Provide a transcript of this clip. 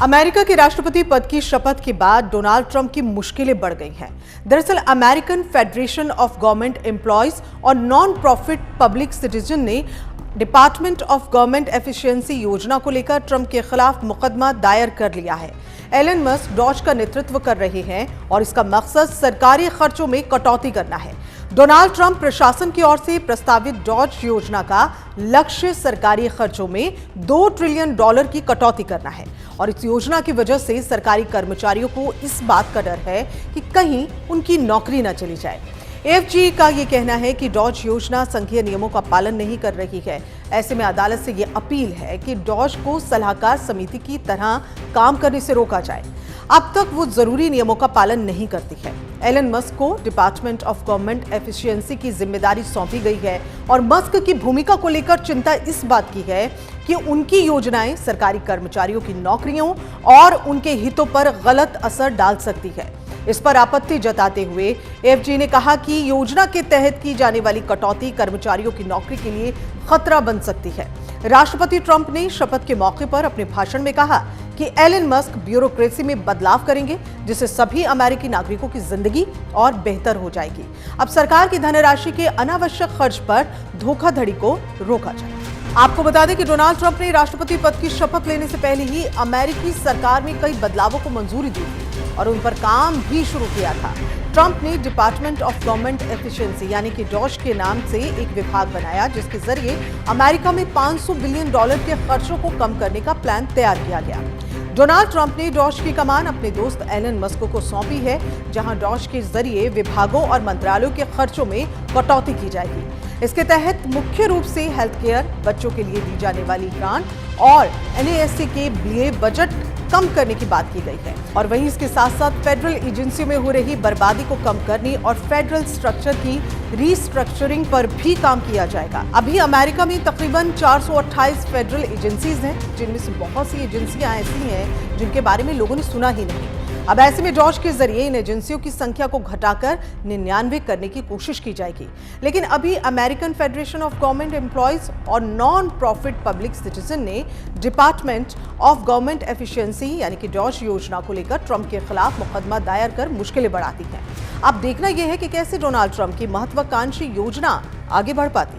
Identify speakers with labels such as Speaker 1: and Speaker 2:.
Speaker 1: America के राष्ट्रपति पद की शपथ के बाद डोनाल्ड ट्रंप की मुश्किलें बढ़ गई हैं। दरअसल American federation of government employees और नॉन प्रॉफिट पब्लिक सिटीजन ने डिपार्टमेंट ऑफ गवर्नमेंट एफिशिएंसी योजना को लेकर ट्रंप के खिलाफ मुकदमा दायर कर लिया है। एलन मस्क डॉज का नेतृत्व कर रहे हैं और इसका मकसद सरकारी खर्चों में कटौती करना है। डोनाल्ड ट्रंप प्रशासन की ओर से प्रस्तावित डॉज योजना का लक्ष्य सरकारी खर्चों में $2 ट्रिलियन की कटौती करना है और इस योजना की वजह से सरकारी कर्मचारियों को इस बात का डर है कि कहीं उनकी नौकरी न चली जाए। एएफजी का यह कहना है कि डॉज योजना संघीय नियमों का पालन नहीं कर रही है। ऐसे में अदालत से यह अपील है कि डॉज को सलाहकार समिति की तरह काम करने से रोका जाए। अब तक वो जरूरी नियमों का पालन नहीं करती है। एलन मस्क को डिपार्टमेंट ऑफ गवर्नमेंट एफिशिएंसी की जिम्मेदारी सौंपी गई है और मस्क की भूमिका को लेकर चिंता इस बात की है कि उनकी योजनाएं सरकारी कर्मचारियों की नौकरियों और उनके हितों पर गलत असर डाल सकती है। इस पर आपत्ति जताते हुए एएफजी ने कहा कि योजना के तहत की जाने वाली कटौती कर्मचारियों की नौकरी के लिए खतरा बन सकती है। राष्ट्रपति ट्रंप ने शपथ के मौके पर अपने भाषण में कहा कि एलन मस्क ब्यूरोक्रेसी में बदलाव करेंगे, जिससे सभी अमेरिकी नागरिकों की जिंदगी और बेहतर हो जाएगी। अब सरकार की धनराशि के अनावश्यक खर्च पर धोखाधड़ी को रोका जाए। आपको बता दें कि डोनाल्ड ट्रंप ने राष्ट्रपति पद की शपथ लेने से पहले ही अमेरिकी सरकार में कई बदलावों को मंजूरी दी थी और उन पर काम भी शुरू किया था। ट्रंप ने डिपार्टमेंट ऑफ गवर्नमेंट एफिशिएंसी यानी कि डॉज के नाम से एक विभाग बनाया, जिसके जरिए अमेरिका में $500 बिलियन के खर्चों को कम करने का प्लान तैयार किया गया। डोनाल्ड ट्रंप ने डॉज की कमान अपने दोस्त एलन मस्क को सौंपी है, जहां डॉज के जरिए विभागों और मंत्रालयों के खर्चों में कटौती की जाएगी। इसके तहत मुख्य रूप से हेल्थ केयर, बच्चों के लिए दी जाने वाली ग्रांट और एनएएससी के लिए बजट कम करने की बात की गई है और वहीं इसके साथ साथ फेडरल एजेंसियों में हो रही बर्बादी को कम करने और फेडरल स्ट्रक्चर की रीस्ट्रक्चरिंग पर भी काम किया जाएगा। अभी अमेरिका में तकरीबन 428 फेडरल एजेंसीज हैं, जिनमें से बहुत सी एजेंसियां ऐसी हैं जिनके बारे में लोगों ने सुना ही नहीं। अब ऐसे में डॉज के जरिए इन एजेंसियों की संख्या को घटाकर 99 करने की कोशिश की जाएगी। लेकिन अभी American federation of government employees और नॉन प्रॉफिट पब्लिक सिटीजन ने डिपार्टमेंट ऑफ गवर्नमेंट एफिशिएंसी यानी कि डॉज योजना को लेकर ट्रंप के खिलाफ मुकदमा दायर कर मुश्किलें बढ़ा दी हैं। अब देखना यह है कि कैसे डोनाल्ड ट्रंप की महत्वाकांक्षी योजना आगे बढ़ पाती है।